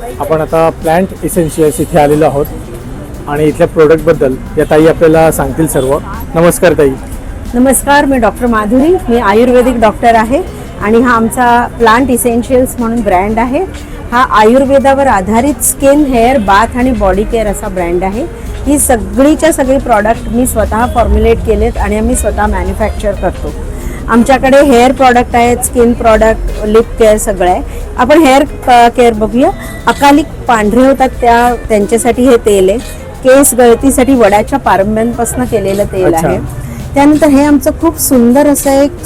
आपण आता plant essentials इथे आलेलो आहोत आणि इथल्या प्रोडक्टबद्दल या ताई आपल्याला सांगतील सर्व. नमस्कार ताई. नमस्कार, मी डॉक्टर माधुरी. मी आयुर्वेदिक डॉक्टर आहे आणि हा आमचा प्लांट इसेन्शियल्स म्हणून ब्रँड आहे. हा आयुर्वेदावर आधारित स्किन, हेअर, बाथ आणि बॉडी केअर असा ब्रँड आहे. ही सगळीच्या सगळी प्रॉडक्ट मी स्वतः फॉर्म्युलेट केलेत आणि आम्ही स्वतः मॅन्युफॅक्चर करतो. आमच्याकडे हेअर प्रॉडक्ट आहेत, स्किन प्रॉडक्ट, लिप केअर सगळं आहे. आपण हेअर केअर बघूया. अकालिक पांढरे होतात त्यांच्यासाठी हे तेल आहे. केस गळतीसाठी वडाच्या पारंब्यांपासून केलेलं तेल आहे. त्यानंतर हे आमचं खूप सुंदर असं एक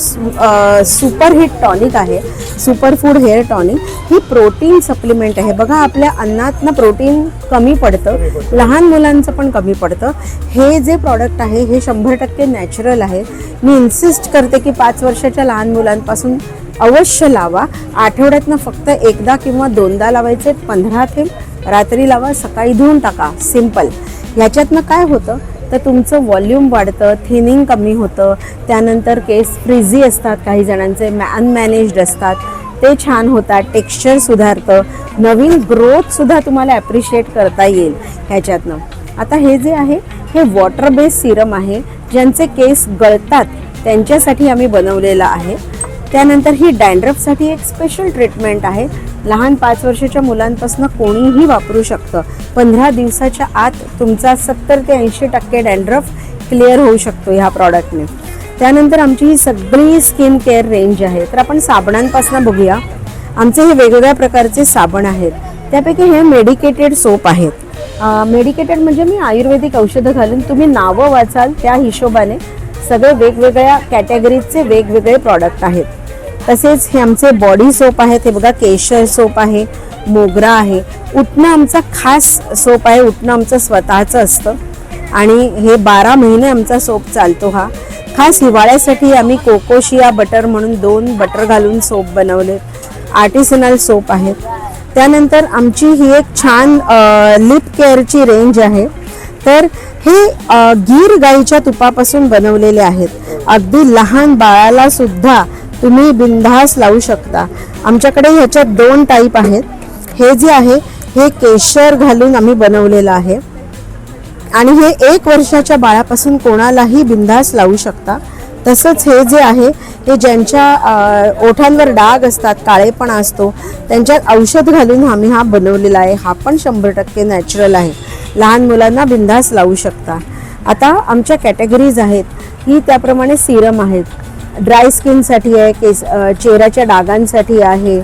सुपर हिट टॉनिक आहे, सुपर फूड हेअर टॉनिक. ही प्रोटीन सप्लिमेंट आहे. बघा, आपल्या अन्नातनं प्रोटीन कमी पडतं, लहान मुलांचं पण कमी पडतं. हे जे प्रॉडक्ट आहे हे 100% नॅचरल आहे. मी इन्सिस्ट करते की 5 वर्षाच्या लहान मुलांपासून अवश्य लावा. आठवड्यातनं फक्त एकदा किंवा दोनदा लावायचे. 15 थेंब रात्री लावा, सकाळी धुवून टाका. सिम्पल. ह्याच्यातनं काय होतं तर तुमचं व्हॉल्यूम वाढतं, थिनिंग कमी होतं. त्यानंतर केस फ्रिझी असतात, काही जणांचे अनमॅनेज्ड असतात, ते छान होतात. टेक्स्चर सुधारतं, नवीन ग्रोथसुद्धा तुम्हाला ॲप्रिशिएट करता येईल ह्याच्यातनं. आता हे जे आहे हे वॉटर बेस्ड सिरम आहे. ज्यांचे केस गळतात त्यांच्यासाठी आम्ही बनवलेलं आहे. त्यानंतर ही डॅन्ड्रफसाठी एक स्पेशल ट्रीटमेंट आहे. लहान 5 वर्षाच्या मुलांपासून कोणीही वापरू शकतं. 15 दिवसाच्या आत तुमचा 70 ते 80% डॅन्ड्रफ क्लिअर होऊ शकतो ह्या प्रॉडक्टने. त्यानंतर आमची ही सगळी स्किन केअर रेंज आहे. तर आपण साबणांपासून बघूया. आमचे हे वेगवेगळ्या प्रकारचे साबण आहेत. त्यापैकी हे मेडिकेटेड सोप आहेत. मेडिकेटेड म्हणजे मी आयुर्वेदिक औषधं घालून, तुम्ही नावं वाचाल त्या हिशोबाने सगळे वेगवेगळ्या कॅटेगरीजचे वेगवेगळे प्रॉडक्ट आहेत. तसेच हे आमचे बॉडी सोप आहेत. हे बघा, केशर सोप आहे, मोगरा आहे. उटणं आमचा खास सोप आहे. उटणं आमचं स्वतःचं असतं आणि हे 12 महिने आमचा सोप चालतो. हा खास हिवाळ्यासाठी आम्ही कोकोशिया बटर म्हणून 2 बटर घालून सोप बनवले. आर्टिसनल सोप आहेत. त्यानंतर आमची ही एक छान लिप केअरची रेंज आहे. तर हे गीर गाईच्या तुपापासून बनवलेले आहेत. अगदी लहान बाळाला सुद्धा तुम्ही बिनधास लावू शकता. आमच्याकडे ह्याच्यात 2 टाईप आहेत. हे जे आहे हे केशर घालून आम्ही बनवलेलं आहे आणि हे 1 वर्षाच्या बाळापासून कोणालाही बिनधास लावू शकता. तसंच हे जे आहे हे ज्यांच्या ओठांवर डाग असतात, काळेपणा असतो, त्यांच्यात औषध घालून आम्ही हा बनवलेला आहे. हा पण 100% नॅचरल आहे. लहान मुलांना बिनधास लावू शकता. आता आमच्या कॅटेगरीज आहेत की त्याप्रमाणे सिरम आहेत. ड्राय स्किनसाठी आहे, चेहऱ्याच्या डागांसाठी आहे,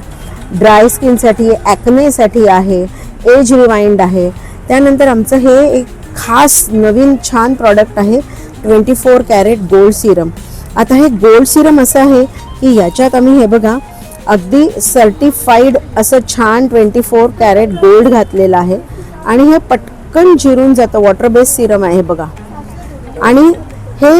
ड्राय स्किनसाठी, ॲक्नेसाठी आहे, एज रिवाइंड आहे. त्यानंतर आमचं हे एक खास नवीन छान प्रॉडक्ट आहे 24 कॅरेट गोल्ड सिरम. आता हे गोल्ड सिरम असं आहे की याच्यात आम्ही हे बघा अगदी सर्टिफाईड असं छान 24 कॅरेट गोल्ड घातलेलं आहे आणि हे पटकन जिरून जातं. वॉटर बेस्ड सिरम आहे बघा. आणि हे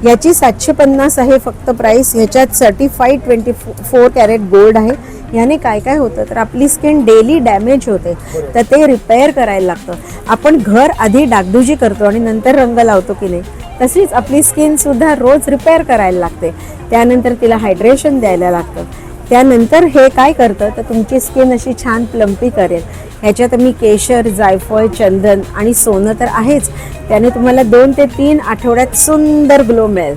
ह्याची 750 आहे फक्त प्राईस. ह्याच्यात सर्टिफाईड 24 कॅरेट गोल्ड आहे. ह्याने काय काय होतं तर आपली स्किन डेली डॅमेज होते, तर ते रिपेअर करायला लागतं. आपण घर आधी डागडुजी करतो आणि नंतर रंग लावतो की नाही, तशीच आपली स्किनसुद्धा रोज रिपेअर करायला लागते. त्यानंतर तिला हायड्रेशन द्यायला लागतं. त्यानंतर हे काय करतं तर तुमची स्किन अशी छान प्लम्पी करेल. ह्याच्यात मी केशर, जायफळ, चंदन आणि सोनं तर आहेच. त्याने तुम्हाला 2 ते 3 आठवड्यात सुंदर ग्लो मिळेल.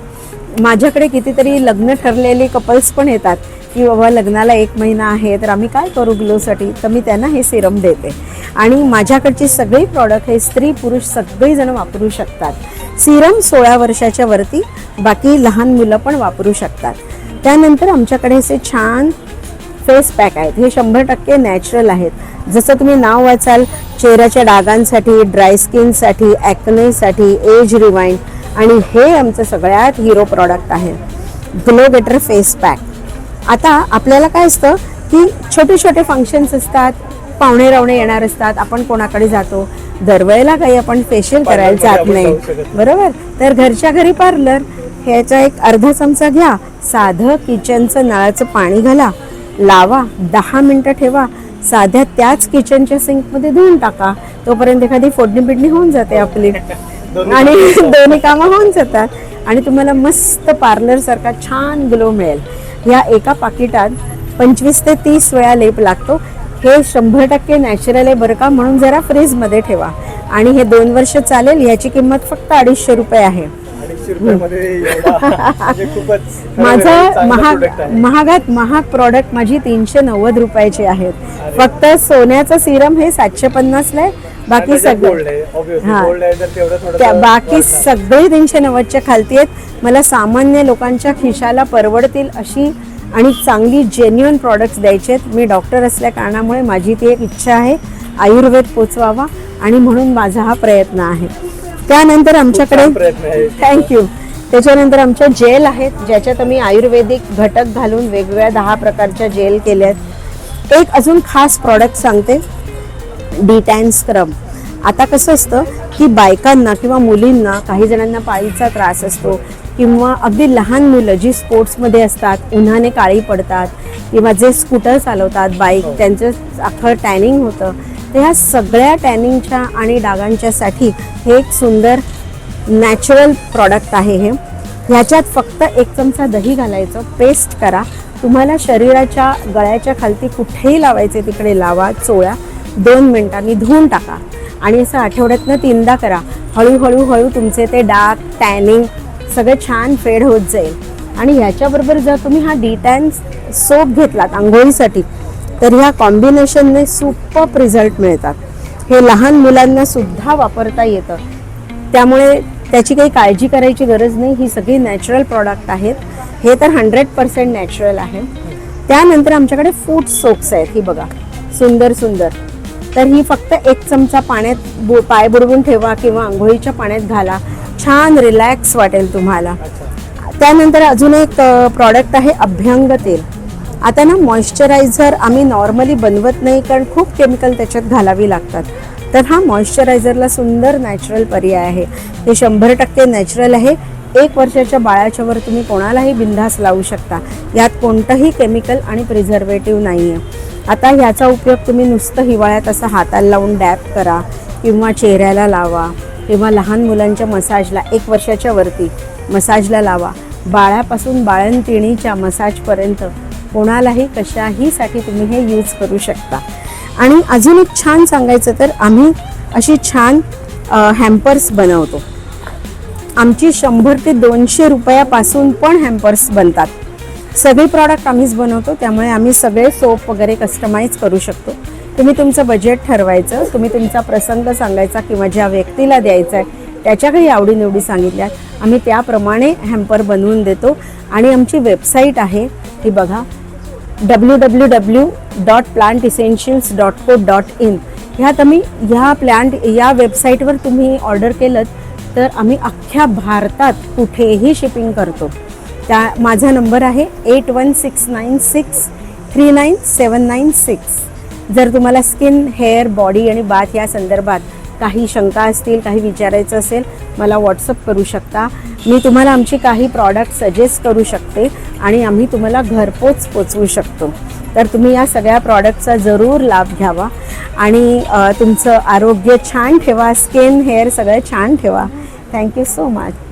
माझ्याकडे कितीतरी लग्न ठरलेले कपल्स पण येतात की बाबा लग्नाला 1 महिना आहे तर आम्ही काय करू ग्लोसाठी, तर मी त्यांना हे सिरम देते. आणि माझ्याकडची सगळी प्रॉडक्ट हे स्त्री पुरुष सगळीजण वापरू शकतात. सिरम 16 वर्षाच्या वरती, बाकी लहान मुलं पण वापरू शकतात. त्यानंतर आमच्याकडे असे छान फेस पॅक आहेत. हे 100% नॅचरल आहेत. जसं तुम्ही नाव वाचाल, चेहऱ्याच्या डागांसाठी, ड्राय स्किनसाठी, ॲक्नेसाठी, एज रिवाइंड. आणि हे आमचं सगळ्यात हिरो प्रॉडक्ट आहे ग्लो गेटर फेस पॅक. आता आपल्याला काय असतं की छोटे छोटे फंक्शन्स असतात, पाहुणे रावणे येणार असतात, आपण कोणाकडे जातो, दरवेळेला काही आपण फेशियल करायला जात नाही, बरोबर. तर घरच्या घरी पार्लर, ह्याचा एक अर्धा चमचा घ्या, साधं किचनचं नळाचं पाणी घाला, लावा, 10 मिनटं ठेवा, साध्या त्याच किचनच्या सिंकमध्ये धुवून टाका. तोपर्यंत एखादी फोडणी बिडणी होऊन जाते आपली आणि दोन्ही कामं होऊन जातात आणि तुम्हाला मस्त पार्लर सारखा छान ग्लो मिळेल. या एका पाकिटात 25 ते 30 वेळा लेप लागतो. हे 100% नॅचरल आहे बरं का, म्हणून जरा फ्रीजमध्ये ठेवा. आणि हे 2 वर्ष चालेल. याची किंमत फक्त 250 रुपये आहे. 250 रुपयामध्ये एवढा म्हणजे खूपच माझा चांगला महाग product आहे. महागात महाग प्रॉडक्ट माझी 390 रुपयाची आहेत. फक्त सोन्याचं सिरम हे 750 ला आहे. बाकी त्याच्यात gold सगळं आहे, obviously हा. gold आहे तर तेवढं थोडं त्या बाकी सगळे 390च्या खालती आहेत. मला सामान्य लोकांच्या खिशाला परवडतील अशी आणि चांगली जेन्युइन प्रॉडक्ट्स द्यायचे आहेत. मी डॉक्टर असल्या कारणामुळे माझी ती एक इच्छा आहे, आयुर्वेद पोचवावा, आणि म्हणून माझा हा प्रयत्न आहे. त्यानंतर आमच्याकडे प्रयत्न आहे. थँक्यू. त्याच्यानंतर आमच्या जेल आहेत, ज्याच्यात आम्ही आयुर्वेदिक घटक घालून वेगवेगळ्या 10 प्रकारच्या जेल केल्या आहेत. एक अजून खास प्रॉडक्ट सांगते, डिटॅन स्क्रब. आता कसं असतं की बायकांना किंवा मुलींना, काही जणांना पाळीचा त्रास असतो, किंवा अगदी लहान मुलं जी स्पोर्ट्समध्ये असतात, उन्हाने काळी पडतात, किंवा जे स्कूटर चालवतात, बाईक, त्यांचं अख्खं टॅनिंग होतं. तर ह्या सगळ्या टॅनिंगच्या आणि डागांच्यासाठी हे एक सुंदर नॅचरल प्रॉडक्ट आहे. हे ह्याच्यात फक्त 1 चमचा दही घालायचं, पेस्ट करा. तुम्हाला शरीराच्या गळ्याच्या खालती कुठेही लावायचे तिकडे लावा, चोळ्या, 2 मिनिटांनी धुवून टाका, आणि असं आठवड्यातनं 3दा करा. हळूहळू तुमचे ते डाग, टॅनिंग सगळं छान फेड होत जाईल. आणि ह्याच्याबरोबर जर तुम्ही हा डिटॅन सोप घेतलात आंघोळीसाठी, तर ह्या कॉम्बिनेशनने सुपर्ब रिझल्ट मिळतात. हे लहान मुलांना सुद्धा वापरता येतं, त्यामुळे त्याची काही काळजी करायची गरज नाही. ही सगळी नॅचरल प्रॉडक्ट आहेत. हे तर 100% नॅचरल आहे. त्यानंतर आमच्याकडे फूड सोप्स आहेत. ही बघा, सुंदर सुंदर. तर ही फक्त 1 चमचा पाण्यात पाय बुडवून ठेवा किंवा आंघोळीच्या पाण्यात घाला, छान रिलॅक्स वाटेल तुम्हाला. त्यानंतर अजून एक प्रॉडक्ट आहे अभ्यंग तेल. आता ना मॉइश्चरायझर आम्ही नॉर्मली बनवत नाही, कारण खूप केमिकल त्याच्यात घालावी लागतात. तर हा मॉइश्चरायझरला सुंदर नॅचरल पर्याय आहे. हे 100% नॅचरल आहे. 1 वर्षाच्या बाळाच्या वर तुम्ही कोणालाही बिनधास्त लावू शकता. यात कोणतंही केमिकल आणि प्रिझर्वेटिव्ह नाही आहे. आता ह्याचा उपयोग तुम्ही नुसतं हिवाळ्यात असं हाताला लावून डॅप करा, किंवा चेहऱ्याला लावा, किंवा लहान मुलांच्या मसाजला, 1 वर्षाच्या वरती मसाजला लावा. बाळापासून बाळंतिणीच्या मसाजपर्यंत कोणालाही कशाहीसाठी तुम्ही हे यूज करू शकता. आणि अजून एक छान सांगायचं तर आम्ही अशी छान हॅम्पर्स बनवतो. आमची 100 ते 200 रुपयापासून पण हॅम्पर्स बनतात. सगळे प्रॉडक्ट आम्हीच बनवतो, त्यामुळे आम्ही सगळे सोप वगैरे कस्टमाइज करू शकतो. तुम्ही तुमचं बजेट ठरवायचं, तुम्ही तुमचा प्रसंग सांगायचा, किंवा ज्या व्यक्तीला द्यायचा आहे त्याच्या काही आवडीनिवडी सांगितल्यात, आम्ही त्याप्रमाणे हॅम्पर बनवून देतो. आणि आमची वेबसाईट आहे, ती बघा, www.plantessentials.co.in. ह्या वेबसाईटवर तुम्ही ऑर्डर केलं तर आम्ही अख्ख्या भारतात कुठेही शिपिंग करतो. माझा नंबर आहे 8169639796. जर तुम्हाला स्किन, हेअर, बॉडी आणि बाथ या संदर्भात काही शंका असतील, काही विचारायचं असेल, मला व्हॉट्सअप करू शकता. मी तुम्हाला आमची काही प्रॉडक्ट सजेस्ट करू शकते, आणि आम्ही तुम्हाला घरपोच पोचवू शकतो. तर तुम्ही या सगळ्या प्रॉडक्टचा जरूर लाभ घ्यावा, आणि तुमचं आरोग्य छान ठेवा, स्किन, हेअर सगळं छान ठेवा. Thank you so much.